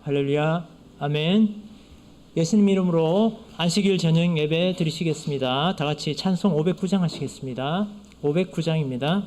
할렐루야. 아멘. 예수님 이름으로 안식일 저녁 예배 드리시겠습니다. 다 같이 찬송 509장 하시겠습니다. 509장입니다.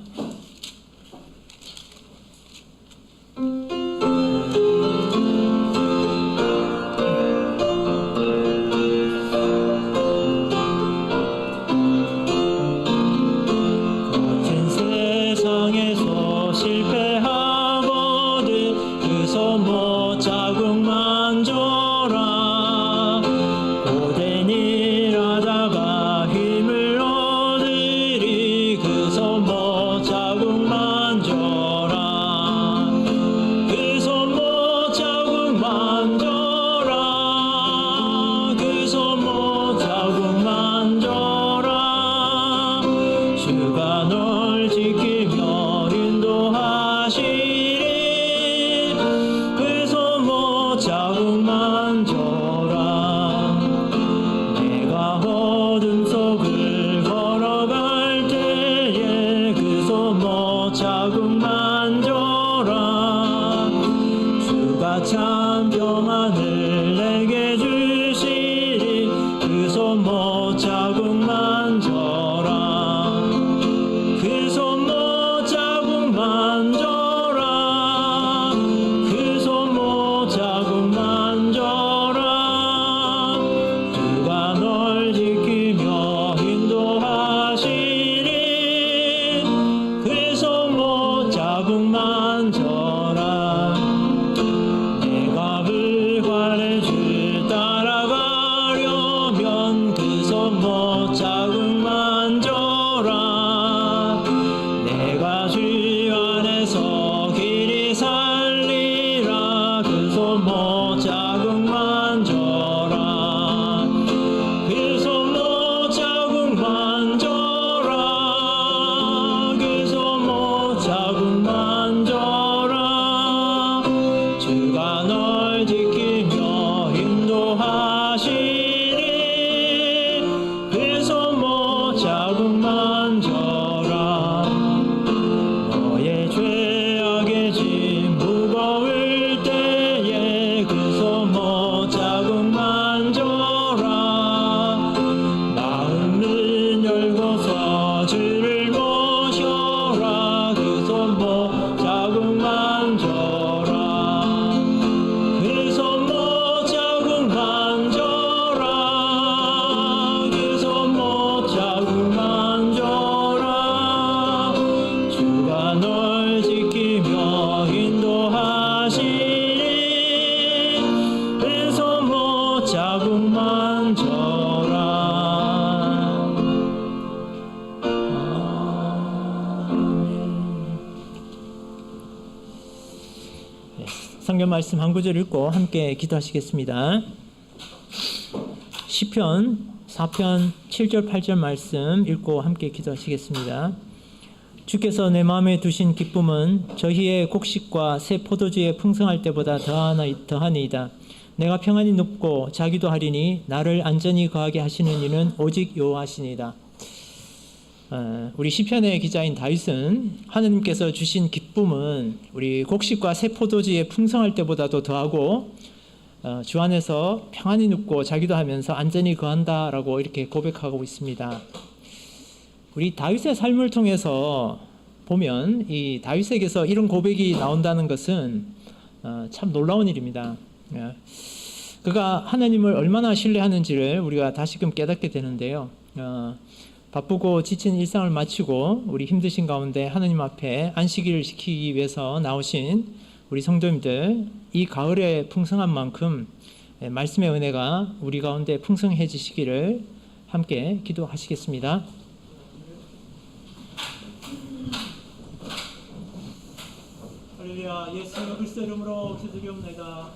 성경 말씀 한 구절 읽고 함께 기도하시겠습니다. 시편 4편 7절 8절 말씀 읽고 함께 기도하시겠습니다. 주께서 내 마음에 두신 기쁨은 저희의 곡식과 새 포도주에 풍성할 때보다 더하니이다. 내가 평안히 눕고 자기도 하리니 나를 안전히 거하게 하시는 이는 오직 여호와시니이다. 우리 시편의 기자인 다윗은 하느님께서 주신 기쁨은 우리 곡식과 새 포도주에 풍성할 때보다도 더하고 주 안에서 평안히 눕고 자기도 하면서 안전히 거한다라고 이렇게 고백하고 있습니다. 우리 다윗의 삶을 통해서 보면 이 다윗에게서 이런 고백이 나온다는 것은 참 놀라운 일입니다. 그가 하나님을 얼마나 신뢰하는지를 우리가 다시금 깨닫게 되는데요. 바쁘고 지친 일상을 마치고 우리 힘드신 가운데 하나님 앞에 안식일을 지키기 위해서 나오신 우리 성도님들, 이 가을의 풍성한 만큼 말씀의 은혜가 우리 가운데 풍성해지시기를 함께 기도하시겠습니다. 할렐루야. 예수님의 그리스도 이름으로 기도드리옵나이다.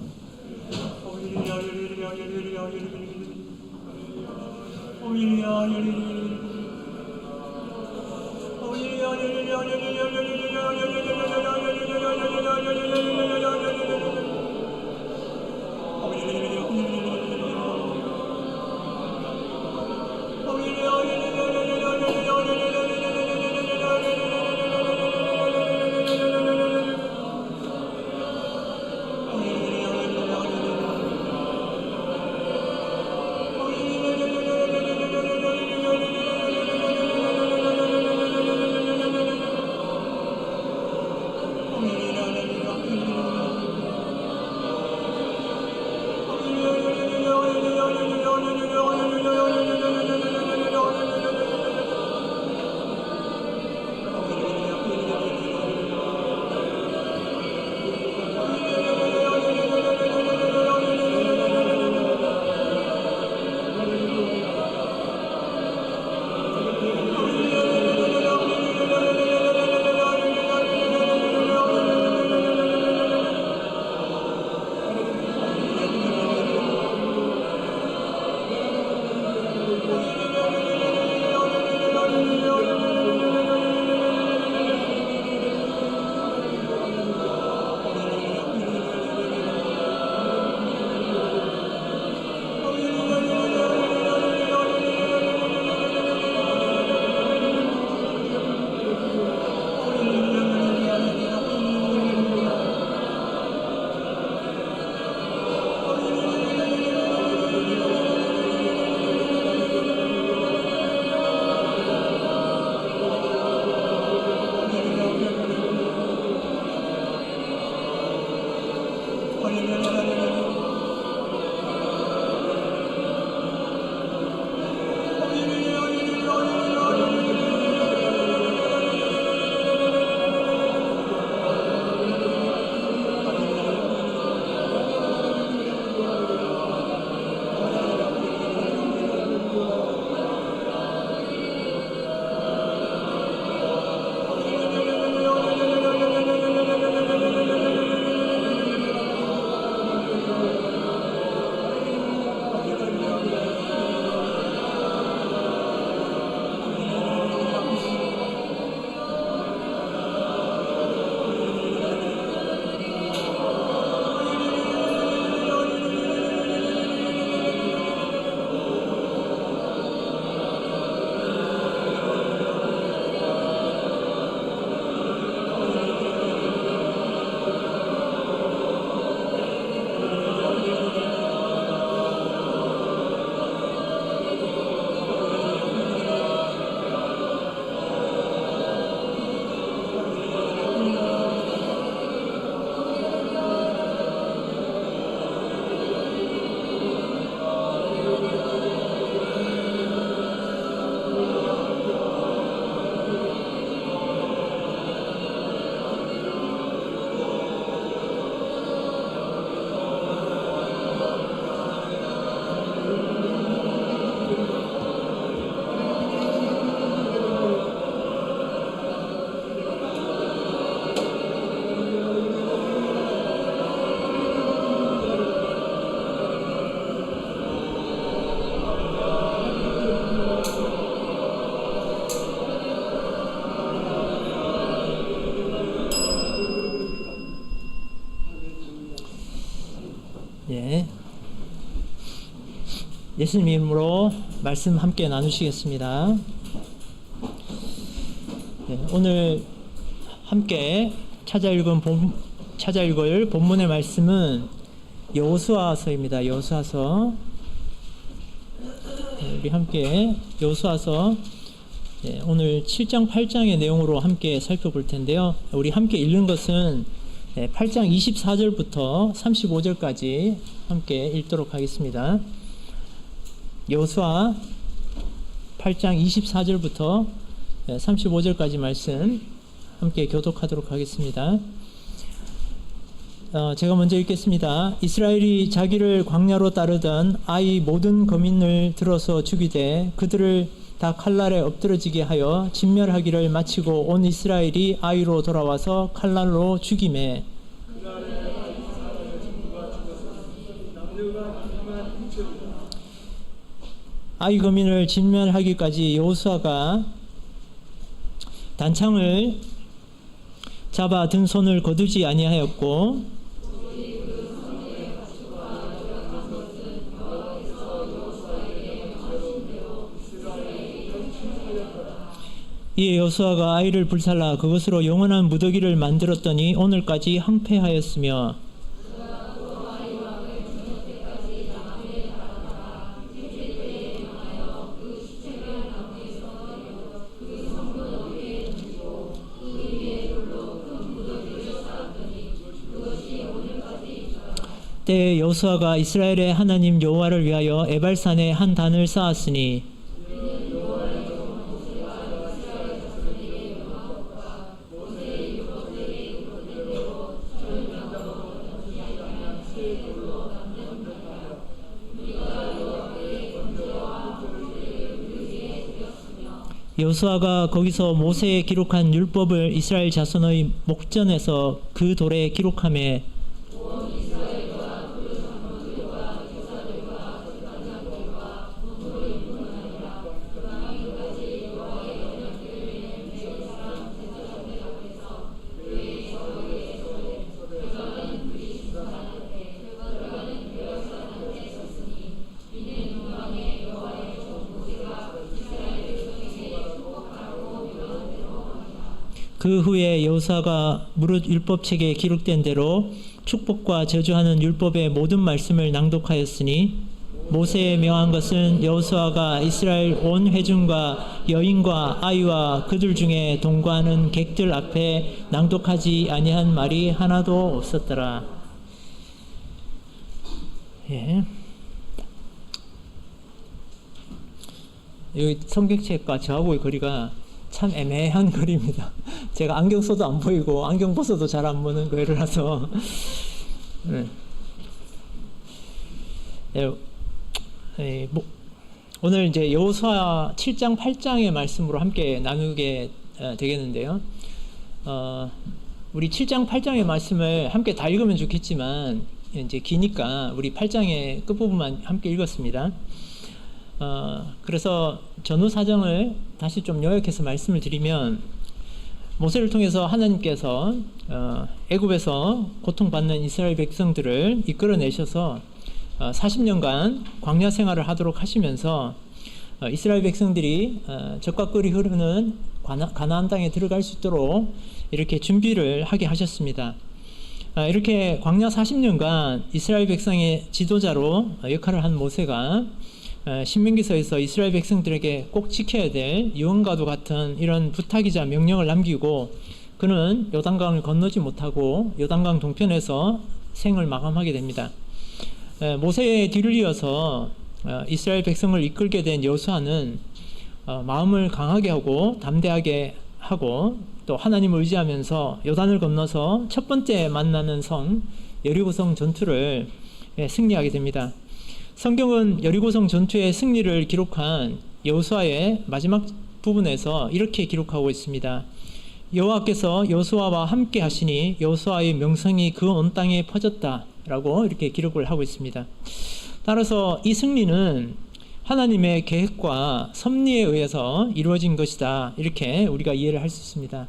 예. 예수님 이름으로 말씀 함께 나누시겠습니다. 예, 오늘 함께 찾아 읽을 본문의 말씀은 여호수아서입니다. 여호수아서. 예, 우리 함께 여호수아서 오늘 7장 8장의 내용으로 함께 살펴볼 텐데요. 우리 함께 읽는 것은 8장 24절부터 35절까지 함께 읽도록 하겠습니다. 여호수아 8장 24절부터 35절까지 말씀 함께 교독하도록 하겠습니다. 제가 먼저 읽겠습니다. 이스라엘이 자기를 광야로 따르던 아이 모든 거민을 들어서 죽이되 그들을 다 칼날에 엎드러지게 하여 진멸하기를 마치고 온 이스라엘이 아이로 돌아와서 칼날로 죽이매 아이 거민을 진멸하기까지 여호수아가 단창을 잡아 든 손을 거두지 아니하였고 이에 여호수아가 아이를 불살라 그것으로 영원한 무더기를 만들었더니 오늘까지 항폐하였으며 때에 여호수아가 이스라엘의 하나님 여호와를 위하여 에발산에 한 단을 쌓았으니 여호수아가 거기서 모세에 기록한 율법을 이스라엘 자손의 목전에서 그 돌에 기록하매 그 후에 여호수아가 무릇 율법책에 기록된 대로 축복과 저주하는 율법의 모든 말씀을 낭독하였으니 모세에 명한 것은 여호수아가 이스라엘 온 회중과 여인과 아이와 그들 중에 동거하는 객들 앞에 낭독하지 아니한 말이 하나도 없었더라. 예. 여기 성경책과 저하고의 거리가 참 애매한 거리입니다. 제가 안경 써도 안 보이고 안경 벗어도 잘 안 보는 거리라서 네. 오늘 이제 여호수아 7장 8장의 말씀으로 함께 나누게 되겠는데요. 우리 7장 8장의 말씀을 함께 다 읽으면 좋겠지만 이제 기니까 우리 8장의 끝부분만 함께 읽었습니다. 그래서 전후 사정을 다시 좀 요약해서 말씀을 드리면, 모세를 통해서 하나님께서 애굽에서 고통받는 이스라엘 백성들을 이끌어내셔서 40년간 광야 생활을 하도록 하시면서 이스라엘 백성들이 적과 꿀이 흐르는 가나안 땅에 들어갈 수 있도록 이렇게 준비를 하게 하셨습니다. 이렇게 광야 40년간 이스라엘 백성의 지도자로 역할을 한 모세가 신명기서에서 이스라엘 백성들에게 꼭 지켜야 될 유언과도 같은 이런 부탁이자 명령을 남기고, 그는 요단강을 건너지 못하고 요단강 동편에서 생을 마감하게 됩니다. 모세의 뒤를 이어서 이스라엘 백성을 이끌게 된 여호수아는 마음을 강하게 하고 담대하게 하고 또 하나님을 의지하면서 요단을 건너서 첫 번째 만나는 성 여리고성 전투를 승리하게 됩니다. 성경은 여리고성 전투의 승리를 기록한 여호수아의 마지막 부분에서 이렇게 기록하고 있습니다. 여호와께서 여호수아와 함께 하시니 여호수아의 명성이 그 온 땅에 퍼졌다 라고 이렇게 기록을 하고 있습니다. 따라서 이 승리는 하나님의 계획과 섭리에 의해서 이루어진 것이다, 이렇게 우리가 이해를 할 수 있습니다.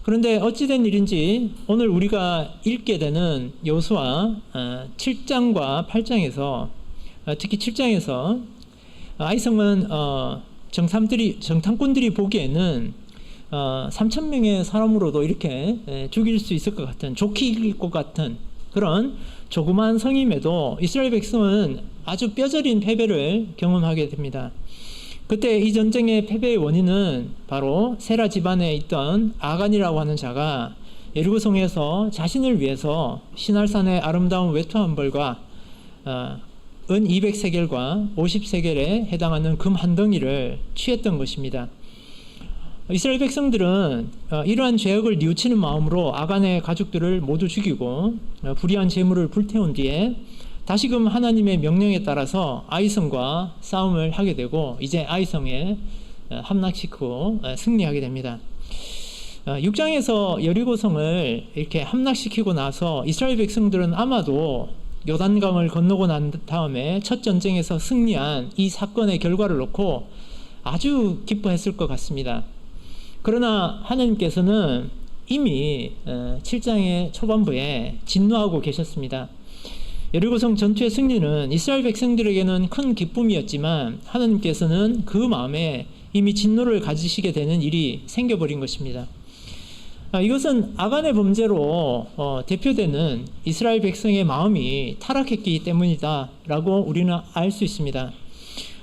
그런데 어찌된 일인지 오늘 우리가 읽게 되는 여호수아 7장과 8장에서, 특히 7장에서 아이성은 정탐꾼들이 보기에는 3,000명의 사람으로도 이렇게 죽일 수 있을 것 같은, 좋게 이길 것 같은 그런 조그마한 성임에도 이스라엘 백성은 아주 뼈저린 패배를 경험하게 됩니다. 그때 이 전쟁의 패배의 원인은 바로 세라 집안에 있던 아간이라고 하는 자가 여리고성에서 자신을 위해서 시날산의 아름다운 외투한 벌과 은 200세겔과 50세겔에 해당하는 금 한 덩이를 취했던 것입니다. 이스라엘 백성들은 이러한 죄악을 뉘우치는 마음으로 아간의 가족들을 모두 죽이고 불의한 재물을 불태운 뒤에 다시금 하나님의 명령에 따라서 아이성과 싸움을 하게 되고, 이제 아이성에 함락시키고 승리하게 됩니다. 6장에서 여리고성을 이렇게 함락시키고 나서 이스라엘 백성들은 아마도 요단강을 건너고 난 다음에 첫 전쟁에서 승리한 이 사건의 결과를 놓고 아주 기뻐했을 것 같습니다. 그러나 하나님께서는 이미 7장의 초반부에 진노하고 계셨습니다. 여리고성 전투의 승리는 이스라엘 백성들에게는 큰 기쁨이었지만 하나님께서는 그 마음에 이미 진노를 가지시게 되는 일이 생겨버린 것입니다. 이것은 아간의 범죄로 대표되는 이스라엘 백성의 마음이 타락했기 때문이다 라고 우리는 알 수 있습니다.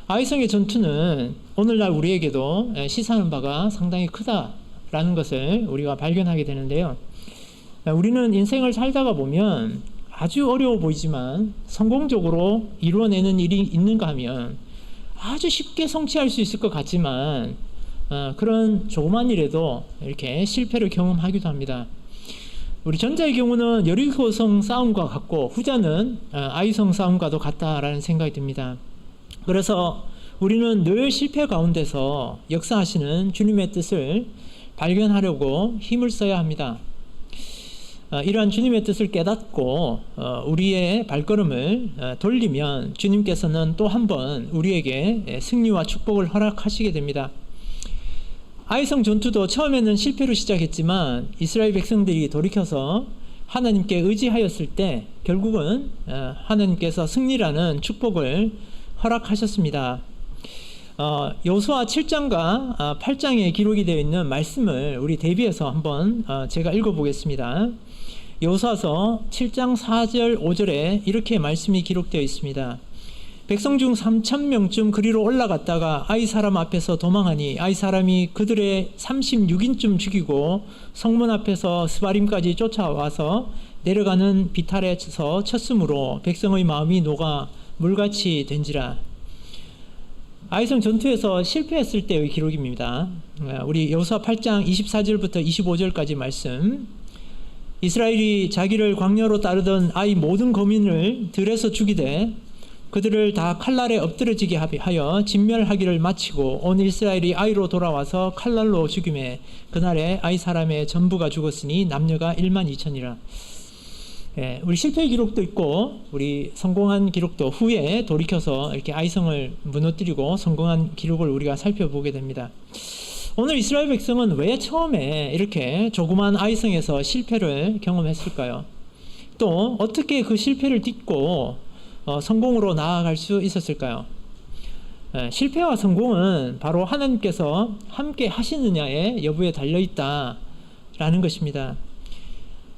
아이성의 전투는 오늘날 우리에게도 시사하는 바가 상당히 크다라는 것을 우리가 발견하게 되는데요. 우리는 인생을 살다가 보면 아주 어려워 보이지만 성공적으로 이루어내는 일이 있는가 하면 아주 쉽게 성취할 수 있을 것 같지만 그런 조그만 일에도 이렇게 실패를 경험하기도 합니다. 우리 전자의 경우는 여리고성 싸움과 같고 후자는 아이성 싸움과도 같다라는 생각이 듭니다. 그래서 우리는 늘 실패 가운데서 역사하시는 주님의 뜻을 발견하려고 힘을 써야 합니다. 이러한 주님의 뜻을 깨닫고 우리의 발걸음을 돌리면 주님께서는 또 한 번 우리에게 승리와 축복을 허락하시게 됩니다. 아이성 전투도 처음에는 실패로 시작했지만 이스라엘 백성들이 돌이켜서 하나님께 의지하였을 때 결국은 하나님께서 승리라는 축복을 허락하셨습니다. 여호수아 7장과 8장에 기록이 되어 있는 말씀을 우리 대비해서 한번 제가 읽어보겠습니다. 여호수아서 7장 4절 5절에 이렇게 말씀이 기록되어 있습니다. 백성 중 3,000명쯤 그리로 올라갔다가 아이 사람 앞에서 도망하니 아이 사람이 그들의 36인쯤 죽이고 성문 앞에서 스바림까지 쫓아와서 내려가는 비탈에서 쳤으므로 백성의 마음이 녹아 물같이 된지라. 아이성 전투에서 실패했을 때의 기록입니다. 우리 여호수아 8장 24절부터 25절까지 말씀. 이스라엘이 자기를 광야로 따르던 아이 모든 거민을 들에서 죽이되 그들을 다 칼날에 엎드러지게 하여 진멸하기를 마치고 온 이스라엘이 아이로 돌아와서 칼날로 죽임에 그날에 아이 사람의 전부가 죽었으니 남녀가 12,000이라. 우리 실패 기록도 있고 우리 성공한 기록도 후에 돌이켜서 이렇게 아이성을 무너뜨리고 성공한 기록을 우리가 살펴보게 됩니다. 오늘 이스라엘 백성은 왜 처음에 이렇게 조그만 아이성에서 실패를 경험했을까요? 또 어떻게 그 실패를 딛고 성공으로 나아갈 수 있었을까요? 실패와 성공은 바로 하나님께서 함께 하시느냐의 여부에 달려있다라는 것입니다.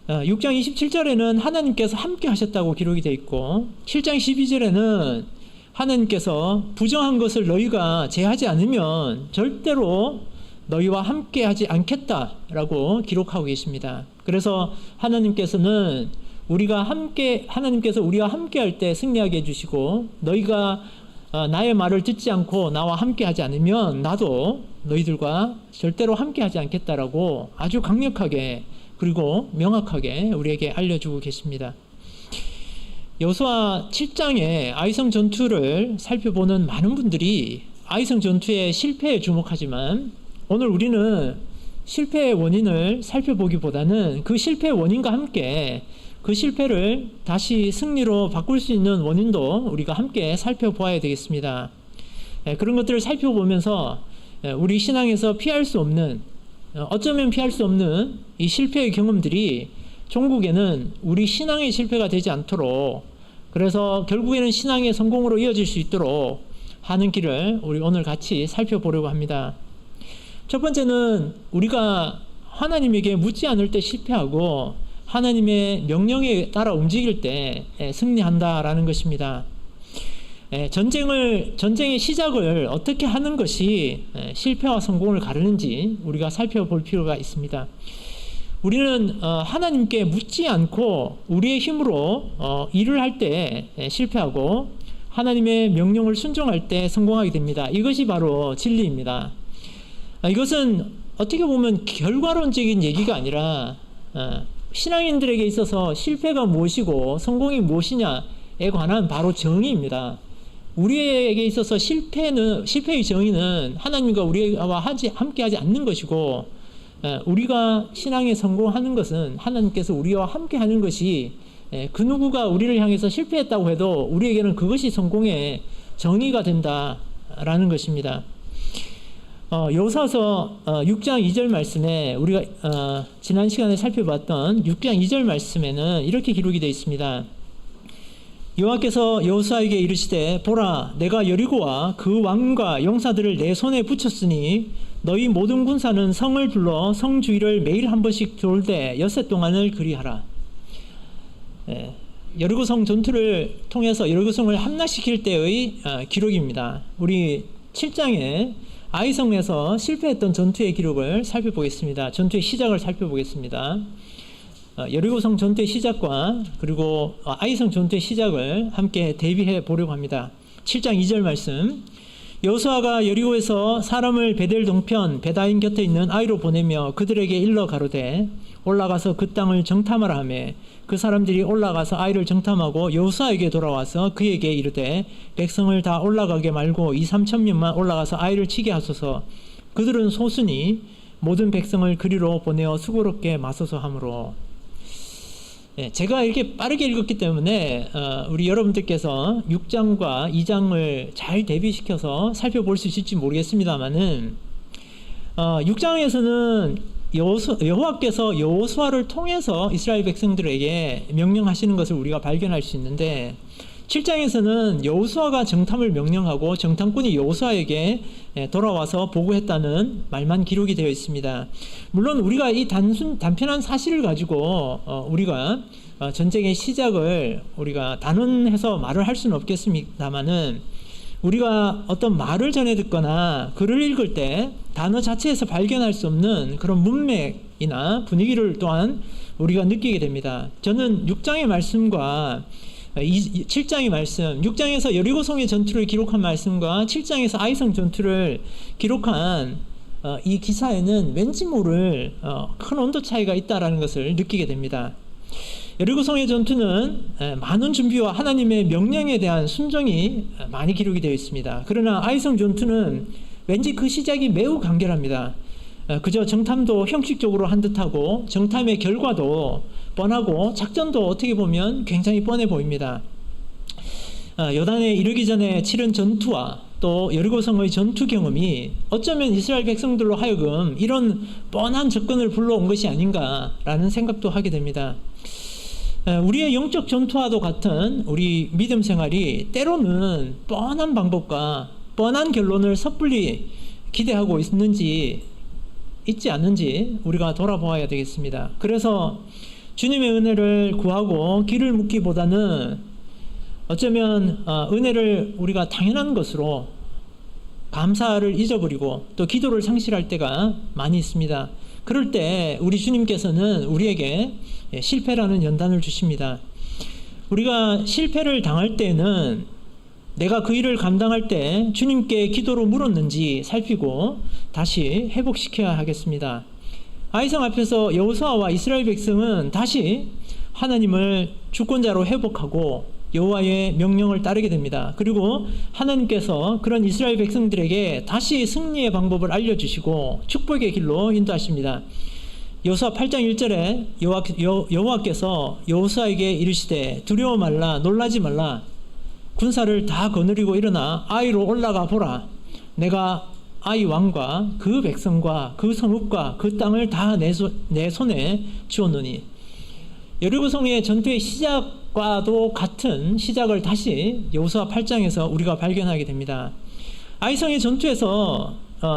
6장 27절에는 하나님께서 함께 하셨다고 기록이 되어 있고 7장 12절에는 하나님께서 부정한 것을 너희가 제하지 않으면 절대로 너희와 함께 하지 않겠다라고 기록하고 계십니다. 그래서 하나님께서 우리와 함께 할 때 승리하게 해주시고 너희가 나의 말을 듣지 않고 나와 함께 하지 않으면 나도 너희들과 절대로 함께 하지 않겠다라고 아주 강력하게 그리고 명확하게 우리에게 알려주고 계십니다. 여호수아 7장의 아이성 전투를 살펴보는 많은 분들이 아이성 전투의 실패에 주목하지만 오늘 우리는 실패의 원인을 살펴보기보다는 그 실패의 원인과 함께 그 실패를 다시 승리로 바꿀 수 있는 원인도 우리가 함께 살펴보아야 되겠습니다. 그런 것들을 살펴보면서 우리 신앙에서 피할 수 없는, 어쩌면 피할 수 없는 이 실패의 경험들이 종국에는 우리 신앙의 실패가 되지 않도록, 그래서 결국에는 신앙의 성공으로 이어질 수 있도록 하는 길을 우리 오늘 같이 살펴보려고 합니다. 첫 번째는 우리가 하나님에게 묻지 않을 때 실패하고 하나님의 명령에 따라 움직일 때 승리한다라는 것입니다. 전쟁의 시작을 어떻게 하는 것이 실패와 성공을 가르는지 우리가 살펴볼 필요가 있습니다. 우리는 하나님께 묻지 않고 우리의 힘으로 일을 할 때 실패하고 하나님의 명령을 순종할 때 성공하게 됩니다. 이것이 바로 진리입니다. 이것은 어떻게 보면 결과론적인 얘기가 아니라 신앙인들에게 있어서 실패가 무엇이고 성공이 무엇이냐에 관한 바로 정의입니다. 우리에게 있어서 실패의 정의는 하나님과 우리와 함께하지 않는 것이고, 우리가 신앙에 성공하는 것은 하나님께서 우리와 함께하는 것이, 그 누구가 우리를 향해서 실패했다고 해도 우리에게는 그것이 성공의 정의가 된다라는 것입니다. 여호수아서 6장 2절 말씀에 우리가 지난 시간에 살펴봤던 6장 2절 말씀에는 이렇게 기록이 되어 있습니다. 여호와께서 여호수아에게 이르시되 보라 내가 여리고와 그 왕과 용사들을 내 손에 붙였으니 너희 모든 군사는 성을 불러 성 주위를 매일 한 번씩 돌되 6해 동안을 그리하라. 여리고성 전투를 통해서 여리고성을 함락시킬 때의 기록입니다. 우리 7장에 아이성에서 실패했던 전투의 기록을 살펴보겠습니다. 전투의 시작을 살펴보겠습니다. 여리고성 전투의 시작과 그리고 아이성 전투의 시작을 함께 대비해 보려고 합니다. 7장 2절 말씀. 여호수아가 여리고에서 사람을 베델 동편 베다인 곁에 있는 아이로 보내며 그들에게 일러 가로되 올라가서 그 땅을 정탐하라 하매 그 사람들이 올라가서 아이를 정탐하고 여호수아에게 돌아와서 그에게 이르되 백성을 다 올라가게 말고 2,000~3,000명만 올라가서 아이를 치게 하소서. 그들은 소수니 모든 백성을 그리로 보내어 수고롭게 맞서서 하므로. 제가 이렇게 빠르게 읽었기 때문에 우리 여러분들께서 6장과 2장을 잘 대비시켜서 살펴볼 수 있을지 모르겠습니다만은 6장에서는 여호와께서 여호수아를 통해서 이스라엘 백성들에게 명령하시는 것을 우리가 발견할 수 있는데 7장에서는 여호수아가 정탐을 명령하고 정탐꾼이 여호수아에게 돌아와서 보고했다는 말만 기록이 되어 있습니다. 물론 우리가 이 단편한 사실을 가지고 우리가 전쟁의 시작을 우리가 단언해서 말을 할 수는 없겠습니다만은 우리가 어떤 말을 전해 듣거나 글을 읽을 때 단어 자체에서 발견할 수 없는 그런 문맥이나 분위기를 또한 우리가 느끼게 됩니다. 저는 6장의 말씀과 7장의 말씀, 6장에서 여리고성의 전투를 기록한 말씀과 7장에서 아이성 전투를 기록한 이 기사에는 왠지 모를 큰 온도 차이가 있다는 것을 느끼게 됩니다. 여리고성의 전투는 많은 준비와 하나님의 명령에 대한 순종이 많이 기록이 되어 있습니다. 그러나 아이성 전투는 왠지 그 시작이 매우 간결합니다. 그저 정탐도 형식적으로 한 듯하고 정탐의 결과도 뻔하고 작전도 어떻게 보면 굉장히 뻔해 보입니다. 요단에 이르기 전에 치른 전투와 또 여리고성의 전투 경험이 어쩌면 이스라엘 백성들로 하여금 이런 뻔한 접근을 불러온 것이 아닌가라는 생각도 하게 됩니다. 우리의 영적 전투와도 같은 우리 믿음 생활이 때로는 뻔한 방법과 뻔한 결론을 섣불리 기대하고 있지 않는지 우리가 돌아보아야 되겠습니다. 그래서 주님의 은혜를 구하고 길을 묻기보다는 어쩌면 은혜를 우리가 당연한 것으로 감사를 잊어버리고 또 기도를 상실할 때가 많이 있습니다. 그럴 때 우리 주님께서는 우리에게 실패라는 연단을 주십니다. 우리가 실패를 당할 때는 내가 그 일을 감당할 때 주님께 기도로 물었는지 살피고 다시 회복시켜야 하겠습니다. 아이성 앞에서 여호수아와 이스라엘 백성은 다시 하나님을 주권자로 회복하고 여호와의 명령을 따르게 됩니다. 그리고 하나님께서 그런 이스라엘 백성들에게 다시 승리의 방법을 알려주시고 축복의 길로 인도하십니다. 여호수아 8장 1절에 여호와께서 여호수아에게 이르시되 두려워 말라 놀라지 말라 군사를 다 거느리고 일어나 아이로 올라가 보라. 내가 아이 왕과 그 백성과 그 성읍과 그 땅을 다 내 손에 주었노니. 여리고성의 전투의 시작과도 같은 시작을 다시 여호수아 8장에서 우리가 발견하게 됩니다. 아이성의 전투에서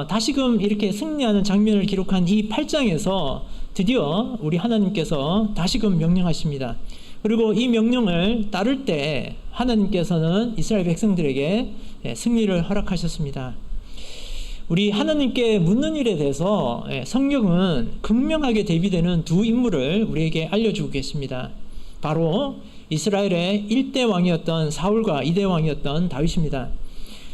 다시금 이렇게 승리하는 장면을 기록한 이 8장에서 드디어 우리 하나님께서 다시금 명령하십니다. 그리고 이 명령을 따를 때 하나님께서는 이스라엘 백성들에게 승리를 허락하셨습니다. 우리 하나님께 묻는 일에 대해서 성경은 극명하게 대비되는 두 인물을 우리에게 알려주고 계십니다. 바로 이스라엘의 1대 왕이었던 사울과 2대 왕이었던 다윗입니다.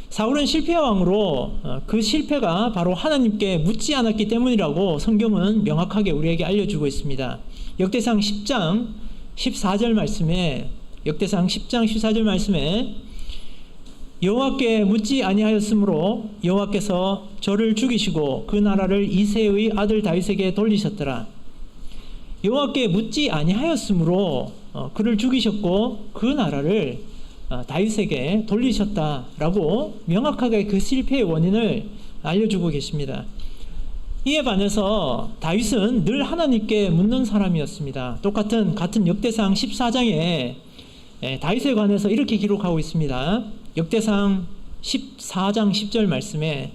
사울은 실패 왕으로 그 실패가 바로 하나님께 묻지 않았기 때문이라고 성경은 명확하게 우리에게 알려주고 있습니다. 역대상 10장 14절 말씀에 여호와께 묻지 아니하였으므로 여호와께서 저를 죽이시고 그 나라를 이새의 아들 다윗에게 돌리셨더라. 여호와께 묻지 아니하였으므로 그를 죽이셨고 그 나라를 다윗에게 돌리셨다라고 명확하게 그 실패의 원인을 알려주고 계십니다. 이에 반해서 다윗은 늘 하나님께 묻는 사람이었습니다. 같은 역대상 14장에 다윗에 관해서 이렇게 기록하고 있습니다. 역대상 14장 10절 말씀에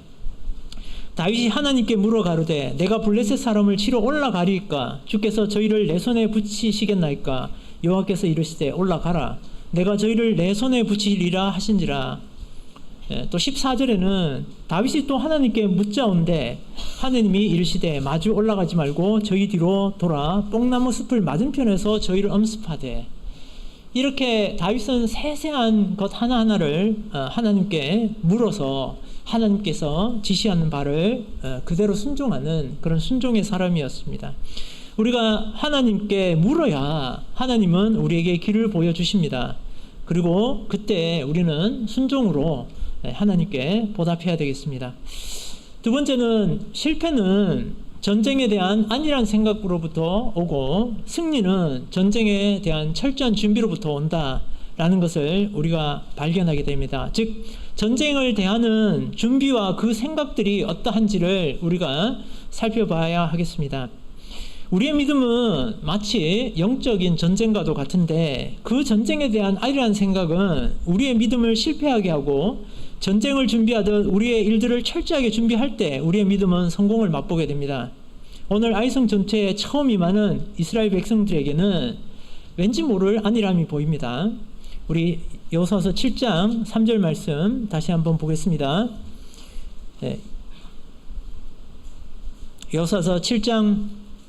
다윗이 하나님께 물어 가로되 내가 블레셋 사람을 치러 올라가리이까 주께서 저희를 내 손에 붙이시겠나이까 여호와께서 이르시되 올라가라 내가 저희를 내 손에 붙이리라 하신지라. 또 14절에는 다윗이 또 하나님께 묻자온데 하나님이 이르시되 마주 올라가지 말고 저희 뒤로 돌아 뽕나무 숲을 맞은편에서 저희를 엄습하되. 이렇게 다윗은 세세한 것 하나하나를 하나님께 물어서 하나님께서 지시하는 바를 그대로 순종하는 그런 순종의 사람이었습니다. 우리가 하나님께 물어야 하나님은 우리에게 길을 보여주십니다. 그리고 그때 우리는 순종으로 하나님께 보답해야 되겠습니다. 두 번째는 실패는 전쟁에 대한 안일한 생각으로부터 오고 승리는 전쟁에 대한 철저한 준비로부터 온다라는 것을 우리가 발견하게 됩니다. 즉 전쟁을 대하는 준비와 그 생각들이 어떠한지를 우리가 살펴봐야 하겠습니다. 우리의 믿음은 마치 영적인 전쟁과도 같은데 그 전쟁에 대한 안일한 생각은 우리의 믿음을 실패하게 하고 전쟁을 준비하듯 우리의 일들을 철저하게 준비할 때 우리의 믿음은 성공을 맛보게 됩니다. 오늘 아이성 전투에 처음 임하는 이스라엘 백성들에게는 왠지 모를 안일함이 보입니다. 우리 여호수아서 7장 3절 말씀 다시 한번 보겠습니다. 여호수아서 7장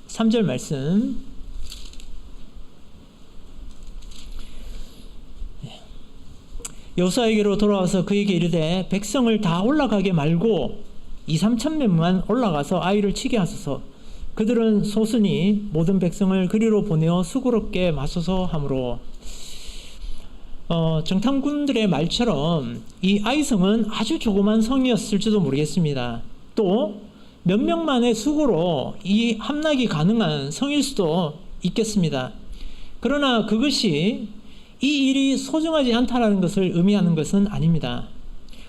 3절 말씀 여호수아에게로 돌아와서 그에게 이르되 백성을 다 올라가게 말고 2-3천 명만 올라가서 아이를 치게 하소서. 그들은 소순이 모든 백성을 그리로 보내어 수고롭게 마소서 하므로, 정탐꾼들의 말처럼 이 아이성은 아주 조그만 성이었을지도 모르겠습니다. 또 몇 명만의 수고로 이 함락이 가능한 성일 수도 있겠습니다. 그러나 그것이 이 일이 소중하지 않다라는 것을 의미하는 것은 아닙니다.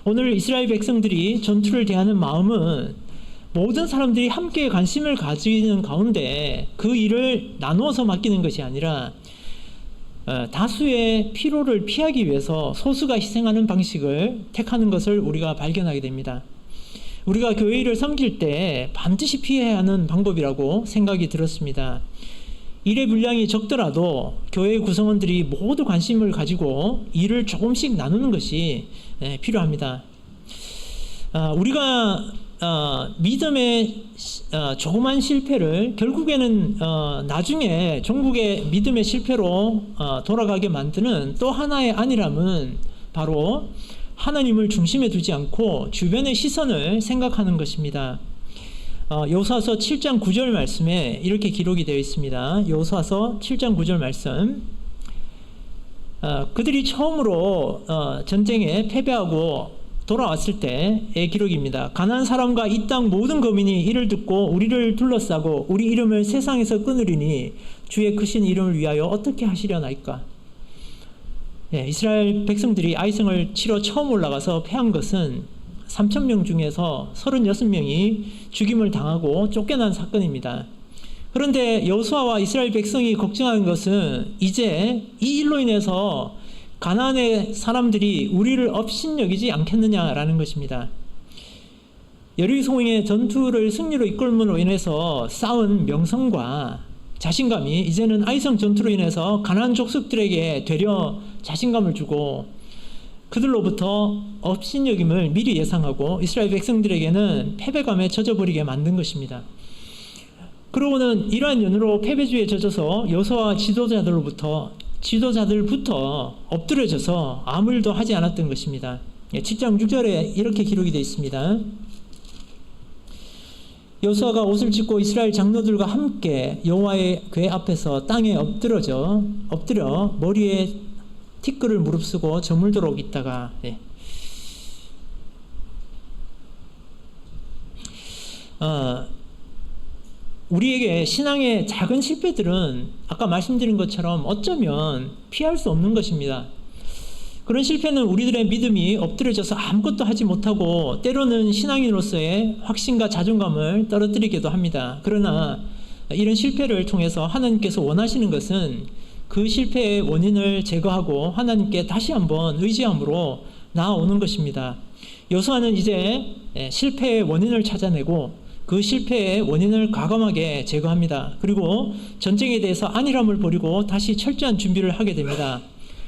오늘 이스라엘 백성들이 전투를 대하는 마음은 모든 사람들이 함께 관심을 가지는 가운데 그 일을 나누어서 맡기는 것이 아니라 다수의 피로를 피하기 위해서 소수가 희생하는 방식을 택하는 것을 우리가 발견하게 됩니다. 우리가 교회 일을 섬길 때 반드시 피해야 하는 방법이라고 생각이 들었습니다. 일의 분량이 적더라도 교회 구성원들이 모두 관심을 가지고 일을 조금씩 나누는 것이 필요합니다. 우리가 믿음의 조그만 실패를 결국에는 나중에 종국의 믿음의 실패로 돌아가게 만드는 또 하나의 안일함은 바로 하나님을 중심에 두지 않고 주변의 시선을 생각하는 것입니다. 여호수아서 7장 9절 말씀에 이렇게 기록이 되어 있습니다. 여호수아서 7장 9절 말씀. 그들이 처음으로 전쟁에 패배하고 돌아왔을 때의 기록입니다. 가나안 사람과 이 땅 모든 거민이 이를 듣고 우리를 둘러싸고 우리 이름을 세상에서 끊으리니 주의 크신 이름을 위하여 어떻게 하시려나이까. 이스라엘 백성들이 아이성을 치러 처음 올라가서 패한 것은 3,000명 중에서 36명이 죽임을 당하고 쫓겨난 사건입니다. 그런데 여호수아와 이스라엘 백성이 걱정하는 것은 이제 이 일로 인해서 가나안의 사람들이 우리를 업신여기지 않겠느냐라는 것입니다. 여리고성의 전투를 승리로 이끌므로 인해서 쌓은 명성과 자신감이 이제는 아이성 전투로 인해서 가나안 족속들에게 되려 자신감을 주고 그들로부터 업신여김을 미리 예상하고 이스라엘 백성들에게는 패배감에 젖어버리게 만든 것입니다. 그러고는 이러한 연유로 패배주의에 젖어서 여호수아 지도자들부터 엎드려져서 아무 일도 하지 않았던 것입니다. 7장 6절에 이렇게 기록이 되어 있습니다. 여호수아가 옷을 찢고 이스라엘 장로들과 함께 여호와의 궤 앞에서 땅에 엎드려 머리에 티끌을 무릅쓰고 저물도록 있다가 우리에게 신앙의 작은 실패들은 아까 말씀드린 것처럼 어쩌면 피할 수 없는 것입니다. 그런 실패는 우리들의 믿음이 엎드려져서 아무것도 하지 못하고 때로는 신앙인으로서의 확신과 자존감을 떨어뜨리기도 합니다. 그러나 이런 실패를 통해서 하나님께서 원하시는 것은 그 실패의 원인을 제거하고 하나님께 다시 한번 의지함으로 나아오는 것입니다. 여호수아는 이제 실패의 원인을 찾아내고 그 실패의 원인을 과감하게 제거합니다. 그리고 전쟁에 대해서 안일함을 버리고 다시 철저한 준비를 하게 됩니다.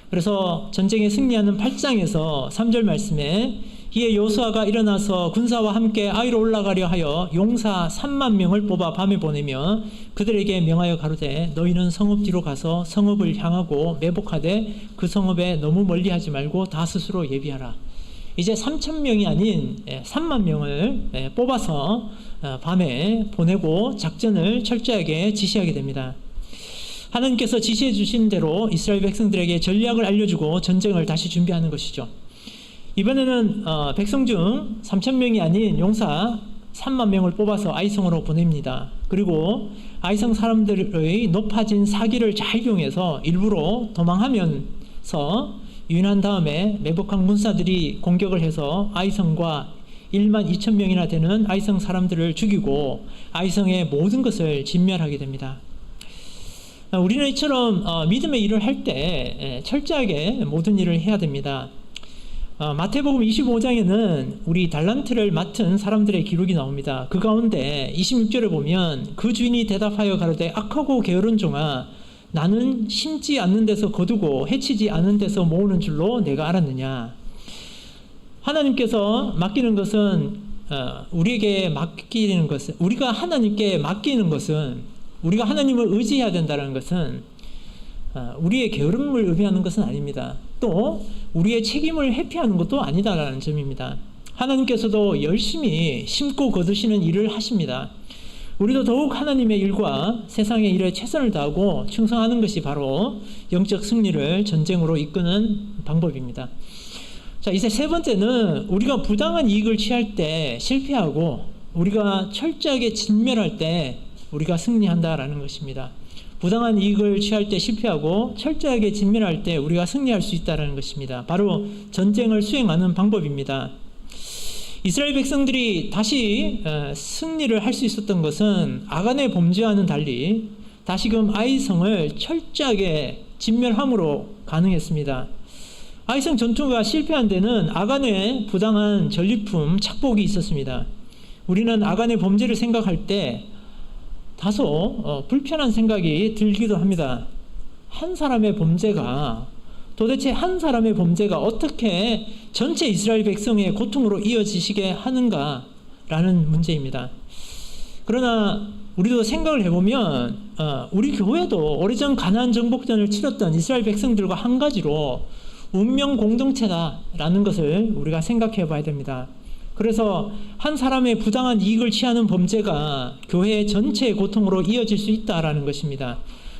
그래서 전쟁에 승리하는 8장에서 3절 말씀에 이에 여호수아가 일어나서 군사와 함께 아이로 올라가려 하여 용사 3만 명을 뽑아 밤에 보내며 그들에게 명하여 가로되 너희는 성읍 뒤로 가서 성읍을 향하고 매복하되 그 성읍에 너무 멀리 하지 말고 다 스스로 예비하라. 이제 3,000명이 아닌 3만 명을 뽑아서 밤에 보내고 작전을 철저하게 지시하게 됩니다. 하나님께서 지시해 주신 대로 이스라엘 백성들에게 전략을 알려주고 전쟁을 다시 준비하는 것이죠. 이번에는 백성 중 3,000명이 아닌 용사 3만 명을 뽑아서 아이성으로 보냅니다. 그리고 아이성 사람들의 높아진 사기를 잘 이용해서 일부러 도망하면서 유인한 다음에 매복한 군사들이 공격을 해서 아이성과 12,000명이나 되는 아이성 사람들을 죽이고 아이성의 모든 것을 진멸하게 됩니다. 우리는 이처럼 믿음의 일을 할 때 철저하게 모든 일을 해야 됩니다. 마태복음 25장에는 우리 달란트를 맡은 사람들의 기록이 나옵니다. 그 가운데 26절에 보면 그 주인이 대답하여 가로되 악하고 게으른 종아 나는 심지 않는 데서 거두고 해치지 않는 데서 모으는 줄로 내가 알았느냐. 하나님께서 맡기는 것은 우리에게 맡기는 것은 우리가 하나님께 맡기는 것은 우리가 하나님을 의지해야 된다는 것은 우리의 게으름을 의미하는 것은 아닙니다. 또 우리의 책임을 회피하는 것도 아니다라는 점입니다. 하나님께서도 열심히 심고 거두시는 일을 하십니다. 우리도 더욱 하나님의 일과 세상의 일에 최선을 다하고 충성하는 것이 바로 영적 승리를 전쟁으로 이끄는 방법입니다. 자, 이제 세 번째는 우리가 부당한 이익을 취할 때 실패하고 우리가 철저하게 진멸할 때 우리가 승리한다라는 것입니다. 부당한 이익을 취할 때 실패하고 철저하게 진멸할 때 우리가 승리할 수 있다는 것입니다. 바로 전쟁을 수행하는 방법입니다. 이스라엘 백성들이 다시 승리를 할 수 있었던 것은 아간의 범죄와는 달리 다시금 아이성을 철저하게 진멸함으로 가능했습니다. 아이성 전투가 실패한 데는 아간의 부당한 전리품 착복이 있었습니다. 우리는 아간의 범죄를 생각할 때 다소 불편한 생각이 들기도 합니다. 도대체 한 사람의 범죄가 어떻게 전체 이스라엘 백성의 고통으로 이어지시게 하는가라는 문제입니다. 그러나 우리도 생각을 해보면 우리 교회도 오래전 가나안 정복전을 치렀던 이스라엘 백성들과 한 가지로 운명 공동체다라는 것을 우리가 생각해 봐야 됩니다. 그래서 한 사람의 부당한 이익을 취하는 범죄가 교회 전체의 고통으로 이어질 수 있다라는 것입니다.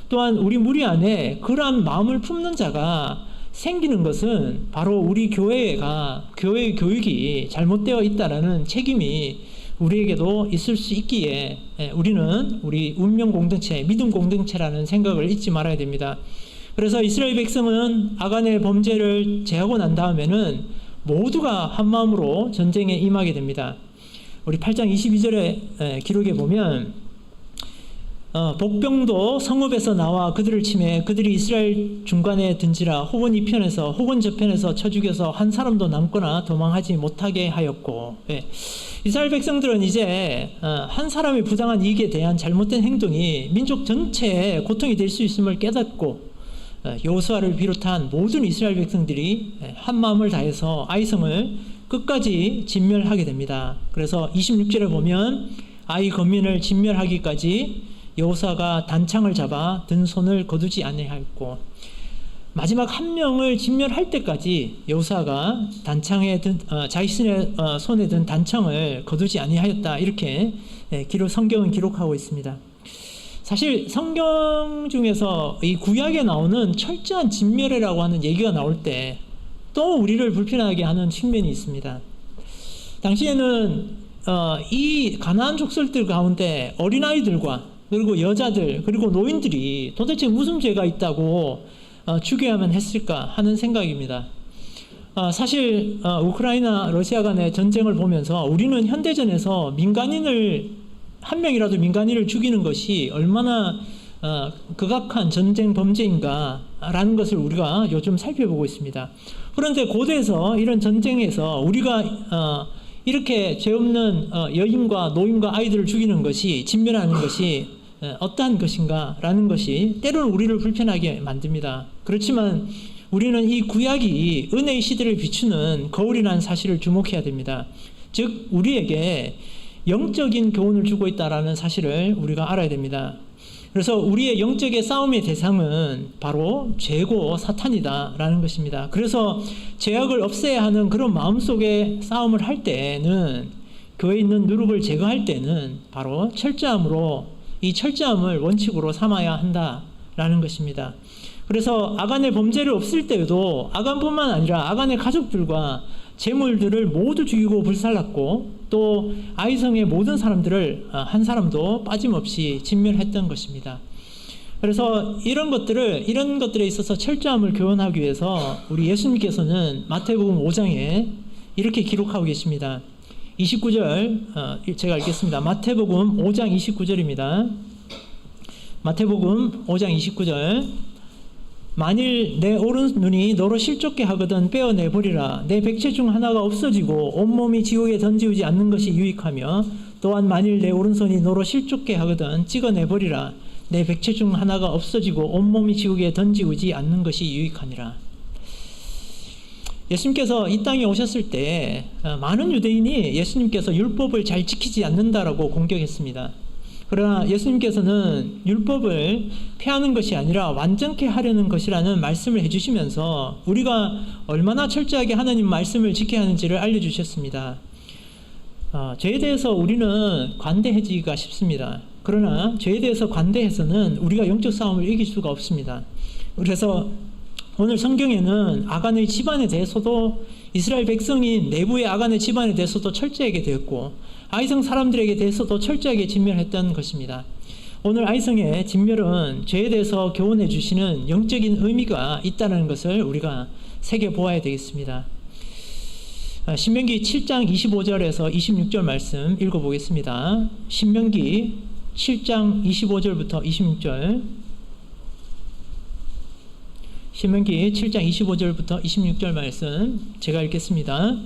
또한 우리 무리 안에 그러한 마음을 품는 자가 생기는 것은 바로 우리 교회의 교육이 잘못되어 있다라는 책임이 우리에게도 있을 수 있기에 우리는 우리 운명 공동체, 믿음 공동체라는 생각을 잊지 말아야 됩니다. 그래서 이스라엘 백성은 아간의 범죄를 제하고 난 다음에는 모두가 한마음으로 전쟁에 임하게 됩니다. 우리 8장 22절의 기록에 보면 복병도 성읍에서 나와 그들을 치매 그들이 이스라엘 중간에 든지라 혹은 이 편에서 혹은 저 편에서 쳐 죽여서 한 사람도 남거나 도망하지 못하게 하였고, 이스라엘 백성들은 이제 한 사람의 부당한 이익에 대한 잘못된 행동이 민족 전체에 고통이 될 수 있음을 깨닫고 여호수아를 비롯한 모든 이스라엘 백성들이 한 마음을 다해서 아이성을 끝까지 진멸하게 됩니다. 그래서 26절에 보면 아이 거민을 진멸하기까지 여호수아가 단창을 잡아 든 손을 거두지 아니하였고, 마지막 한 명을 진멸할 때까지 여호수아가 자신의 손에 든 단창을 거두지 아니하였다, 이렇게 성경은 기록하고 있습니다. 사실 성경 중에서 이 구약에 나오는 철저한 진멸이라고 하는 얘기가 나올 때 또 우리를 불편하게 하는 측면이 있습니다. 당시에는 이 가나안 족속들 가운데 어린아이들과 그리고 여자들 그리고 노인들이 도대체 무슨 죄가 있다고 죽여야만 했을까 하는 생각입니다. 사실 우크라이나 러시아 간의 전쟁을 보면서 우리는 현대전에서 한 명이라도 민간인을 죽이는 것이 얼마나 극악한 전쟁 범죄인가라는 것을 우리가 요즘 살펴보고 있습니다. 그런데 고대에서 이런 전쟁에서 우리가 이렇게 죄 없는 여인과 노인과 아이들을 죽이는 것이, 진멸하는 것이 어떠한 것인가 라는 것이 때로는 우리를 불편하게 만듭니다. 그렇지만 우리는 이 구약이 은혜의 시대를 비추는 거울이라는 사실을 주목해야 됩니다. 즉 우리에게 영적인 교훈을 주고 있다는 사실을 우리가 알아야 됩니다. 그래서 우리의 영적의 싸움의 대상은 바로 죄고 사탄이다라는 것입니다. 그래서 죄악을 없애야 하는 그런 마음속의 싸움을 할 때는, 교회에 있는 누룩을 제거할 때는 바로 이 철저함을 원칙으로 삼아야 한다라는 것입니다. 그래서 아간의 범죄를 없앨 때에도 아간뿐만 아니라 아간의 가족들과 재물들을 모두 죽이고 불살랐고, 또 아이성의 모든 사람들을 한 사람도 빠짐없이 진멸했던 것입니다. 그래서 이런 것들에 있어서 철저함을 교훈하기 위해서 우리 예수님께서는 마태복음 5장에 이렇게 기록하고 계십니다. 29절 제가 읽겠습니다. 마태복음 5장 29절입니다. 마태복음 5장 29절. 만일 내 오른눈이 너로 실족게 하거든 빼어내버리라. 내 백체 중 하나가 없어지고 온몸이 지옥에 던지우지 않는 것이 유익하며, 또한 만일 내 오른손이 너로 실족게 하거든 찍어내버리라. 내 백체 중 하나가 없어지고 온몸이 지옥에 던지우지 않는 것이 유익하니라. 예수님께서 이 땅에 오셨을 때 많은 유대인이 예수님께서 율법을 잘 지키지 않는다라고 공격했습니다. 그러나 예수님께서는 율법을 폐하는 것이 아니라 완전케 하려는 것이라는 말씀을 해주시면서 우리가 얼마나 철저하게 하나님 말씀을 지켜야 하는지를 알려주셨습니다. 죄에 대해서 우리는 관대해지기가 쉽습니다. 그러나 죄에 대해서 관대해서는 우리가 영적 싸움을 이길 수가 없습니다. 그래서 오늘 성경에는 아간의 집안에 대해서도 이스라엘 백성인 내부의 아간의 집안에 대해서도 철저하게 되었고 아이성 사람들에게 대해서도 철저하게 진멸했던 것입니다. 오늘 아이성의 진멸은 죄에 대해서 교훈해 주시는 영적인 의미가 있다는 것을 우리가 새겨보아야 되겠습니다. 신명기 7장 25절에서 26절 말씀 읽어보겠습니다. 신명기 7장 25절부터 26절, 신명기 7장 25절부터 26절 말씀 제가 읽겠습니다.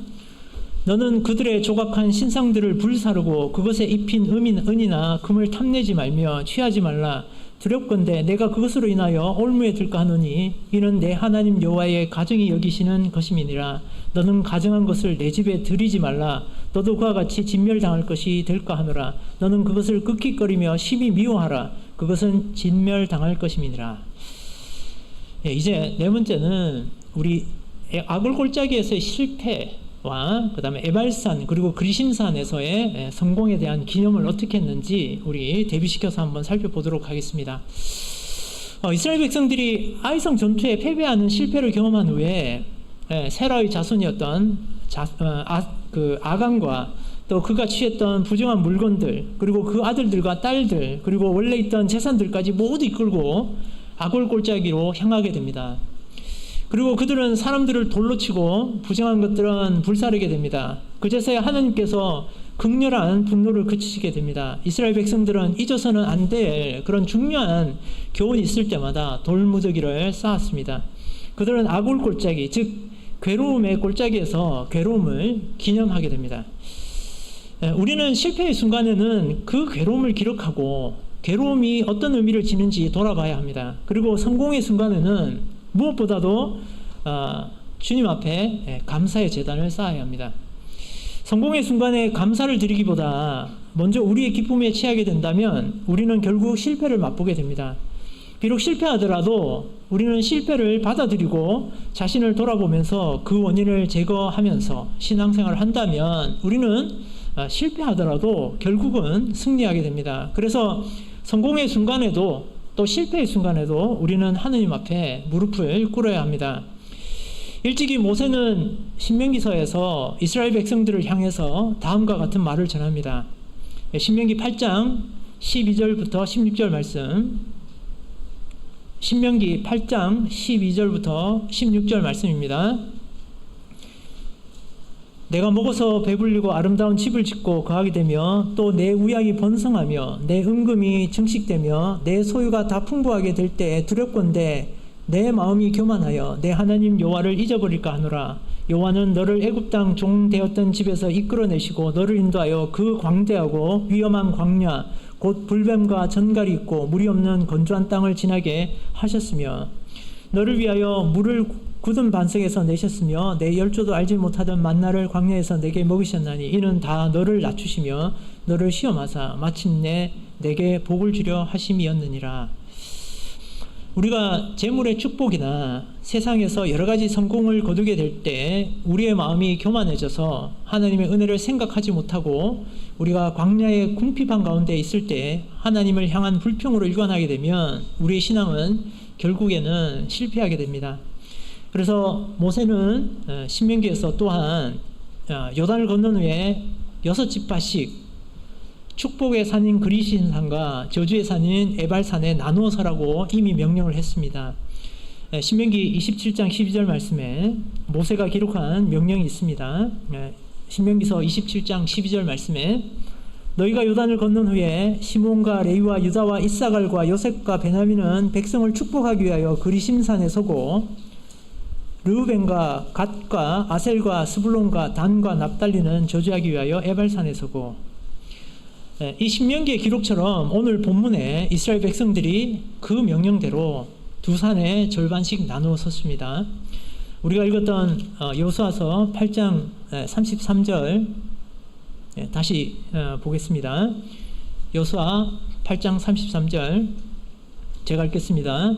너는 그들의 조각한 신상들을 불사르고 그것에 입힌 은이나 금을 탐내지 말며 취하지 말라. 두렵건대 내가 그것으로 인하여 올무에 들까 하노니 이는 내 하나님 여호와의 가정이 여기시는 것임이니라. 너는 가정한 것을 내 집에 들이지 말라. 너도 그와 같이 진멸당할 것이 될까 하노라. 너는 그것을 끄킥거리며 심히 미워하라. 그것은 진멸당할 것임이니라. 이제 네 번째는 우리 아골골짜기에서의 실패와 그 다음에 에발산 그리고 그리심산에서의 성공에 대한 기념을 어떻게 했는지 우리 대비시켜서 한번 살펴보도록 하겠습니다. 이스라엘 백성들이 아이성 전투에 패배하는 실패를 경험한 후에 세라의 자손이었던 아간과 또 그가 취했던 부정한 물건들 그리고 그 아들들과 딸들 그리고 원래 있던 재산들까지 모두 이끌고 아골골짜기로 향하게 됩니다. 그리고 그들은 사람들을 돌로 치고 부정한 것들은 불사르게 됩니다. 그제서야 하나님께서 극렬한 분노를 그치시게 됩니다. 이스라엘 백성들은 잊어서는 안 될 그런 중요한 교훈이 있을 때마다 돌무더기를 쌓았습니다. 그들은 아골골짜기, 즉 괴로움의 골짜기에서 괴로움을 기념하게 됩니다. 우리는 실패의 순간에는 그 괴로움을 기록하고 괴로움이 어떤 의미를 지는지 돌아봐야 합니다. 그리고 성공의 순간에는 무엇보다도 주님 앞에 감사의 제단을 쌓아야 합니다. 성공의 순간에 감사를 드리기보다 먼저 우리의 기쁨에 취하게 된다면 우리는 결국 실패를 맛보게 됩니다. 비록 실패하더라도 우리는 실패를 받아들이고 자신을 돌아보면서 그 원인을 제거하면서 신앙생활을 한다면 우리는 실패하더라도 결국은 승리하게 됩니다. 그래서 성공의 순간에도 또 실패의 순간에도 우리는 하느님 앞에 무릎을 꿇어야 합니다. 일찍이 모세는 신명기서에서 이스라엘 백성들을 향해서 다음과 같은 말을 전합니다. 신명기 8장 12절부터 16절 말씀, 신명기 8장 12절부터 16절 말씀입니다. 내가 먹어서 배불리고 아름다운 집을 짓고 거하게 되며 또 내 우양이 번성하며 내 은금이 증식되며 내 소유가 다 풍부하게 될 때에 두렵건대 내 마음이 교만하여 내 하나님 여호와를 잊어버릴까 하노라. 여호와는 너를 애굽 땅 종 되었던 집에서 이끌어내시고 너를 인도하여 그 광대하고 위험한 광야 곧 불뱀과 전갈이 있고 물이 없는 건조한 땅을 지나게 하셨으며 너를 위하여 물을 굳은 반석에서 내셨으며 내 열조도 알지 못하던 만나를 광야에서 내게 먹이셨나니 이는 다 너를 낮추시며 너를 시험하사 마침내 내게 복을 주려 하심이었느니라. 우리가 재물의 축복이나 세상에서 여러 가지 성공을 거두게 될 때 우리의 마음이 교만해져서 하나님의 은혜를 생각하지 못하고 우리가 광야의 궁핍한 가운데 있을 때 하나님을 향한 불평으로 일관하게 되면 우리의 신앙은 결국에는 실패하게 됩니다. 그래서 모세는 신명기에서 또한 요단을 건넌 후에 6지파씩 축복의 산인 그리심산과 저주의 산인 에발산에 나누어 서라고 이미 명령을 했습니다. 신명기 27장 12절 말씀에 모세가 기록한 명령이 있습니다. 신명기서 27장 12절 말씀에 너희가 요단을 건넌 후에 시몬과 레위와 유다와 이사갈과 요셉과 베냐민은 백성을 축복하기 위하여 그리심산에 서고 르우벤과 갓과 아셀과 스불론과 단과 납달리는 저주하기 위하여 에발산에 서고. 이 신명기의 기록처럼 오늘 본문에 이스라엘 백성들이 그 명령대로 두 산에 절반씩 나누어 섰습니다. 우리가 읽었던 여호수아서 8장 33절 다시 보겠습니다. 여호수아 8장 33절 제가 읽겠습니다.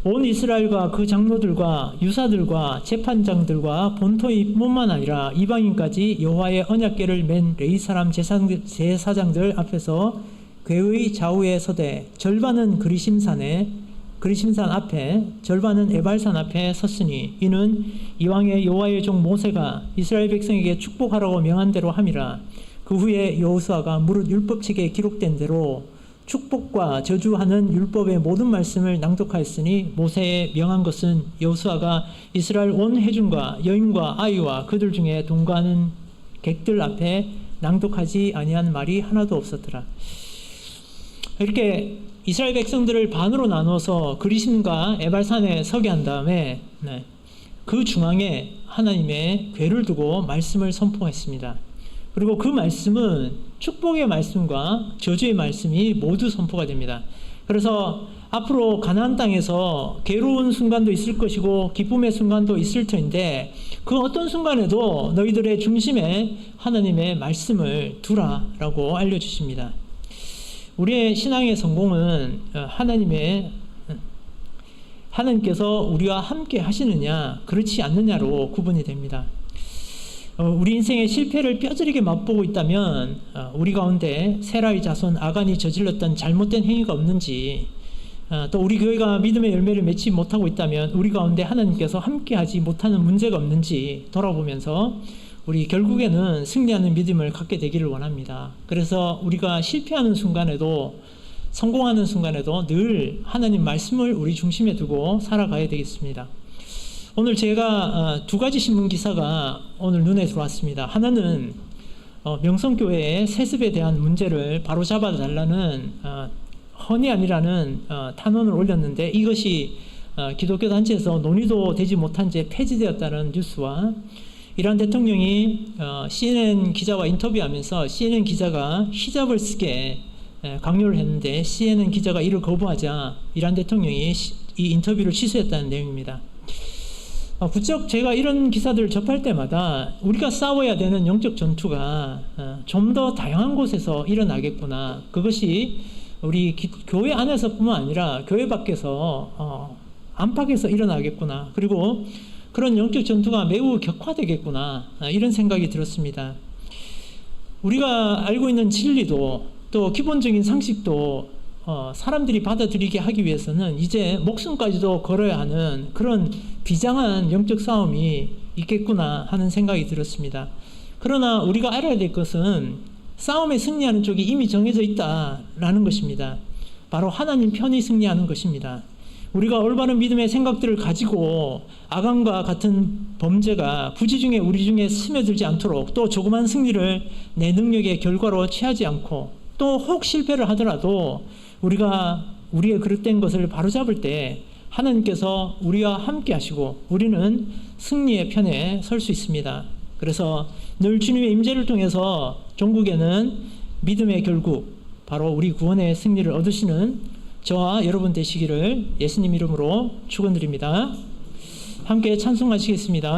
온 이스라엘과 그 장로들과 유사들과 재판장들과 본토의 뿐만 아니라 이방인까지 여호와의 언약궤를 맨 레위 사람 제사장들 앞에서 궤의 좌우에 서되 절반은 그리심산 앞에 절반은 에발산 앞에 섰으니 이는 이왕의 여호와의 종 모세가 이스라엘 백성에게 축복하라고 명한 대로 함이라. 그 후에 여호수아가 무릇 율법책에 기록된 대로 축복과 저주하는 율법의 모든 말씀을 낭독하였으니 모세의 명한 것은 여호수아가 이스라엘 온 회중과 여인과 아이와 그들 중에 동거하는 객들 앞에 낭독하지 아니한 말이 하나도 없었더라. 이렇게 이스라엘 백성들을 반으로 나눠서 그리심과 에발산에 서게 한 다음에 그 중앙에 하나님의 궤를 두고 말씀을 선포했습니다. 그리고 그 말씀은 축복의 말씀과 저주의 말씀이 모두 선포가 됩니다. 그래서 앞으로 가나안 땅에서 괴로운 순간도 있을 것이고 기쁨의 순간도 있을 터인데 그 어떤 순간에도 너희들의 중심에 하나님의 말씀을 두라라고 알려주십니다. 우리의 신앙의 성공은 하나님께서 우리와 함께 하시느냐 그렇지 않느냐로 구분이 됩니다. 우리 인생의 실패를 뼈저리게 맛보고 있다면 우리 가운데 세라의 자손 아간이 저질렀던 잘못된 행위가 없는지, 또 우리 교회가 믿음의 열매를 맺지 못하고 있다면 우리 가운데 하나님께서 함께하지 못하는 문제가 없는지 돌아보면서 우리 결국에는 승리하는 믿음을 갖게 되기를 원합니다. 그래서 우리가 실패하는 순간에도 성공하는 순간에도 늘 하나님 말씀을 우리 중심에 두고 살아가야 되겠습니다. 오늘 제가 두 가지 신문 기사가 오늘 눈에 들어왔습니다. 하나는 명성교회의 세습에 대한 문제를 바로잡아 달라는 허니안이라는 탄원을 올렸는데 이것이 기독교 단체에서 논의도 되지 못한 채 폐지되었다는 뉴스와 이란 대통령이 CNN 기자와 인터뷰하면서 CNN 기자가 히잡을 쓰게 강요를 했는데 CNN 기자가 이를 거부하자 이란 대통령이 이 인터뷰를 취소했다는 내용입니다. 부쩍 제가 이런 기사들을 접할 때마다 우리가 싸워야 되는 영적 전투가 좀 더 다양한 곳에서 일어나겠구나. 그것이 우리 교회 안에서뿐만 아니라 교회 밖에서 안팎에서 일어나겠구나. 그리고 그런 영적 전투가 매우 격화되겠구나. 이런 생각이 들었습니다. 우리가 알고 있는 진리도 또 기본적인 상식도 사람들이 받아들이게 하기 위해서는 이제 목숨까지도 걸어야 하는 그런 비장한 영적 싸움이 있겠구나 하는 생각이 들었습니다. 그러나 우리가 알아야 될 것은 싸움에 승리하는 쪽이 이미 정해져 있다라는 것입니다. 바로 하나님 편이 승리하는 것입니다. 우리가 올바른 믿음의 생각들을 가지고 아간과 같은 범죄가 부지중에 우리 중에 스며들지 않도록 또 조그만 승리를 내 능력의 결과로 취하지 않고 또 혹 실패를 하더라도 우리가 우리의 그릇된 것을 바로잡을 때 하나님께서 우리와 함께 하시고 우리는 승리의 편에 설 수 있습니다. 그래서 늘 주님의 임재를 통해서 종국에는 믿음의 결국 바로 우리 구원의 승리를 얻으시는 저와 여러분 되시기를 예수님 이름으로 축원드립니다. 함께 찬송하시겠습니다.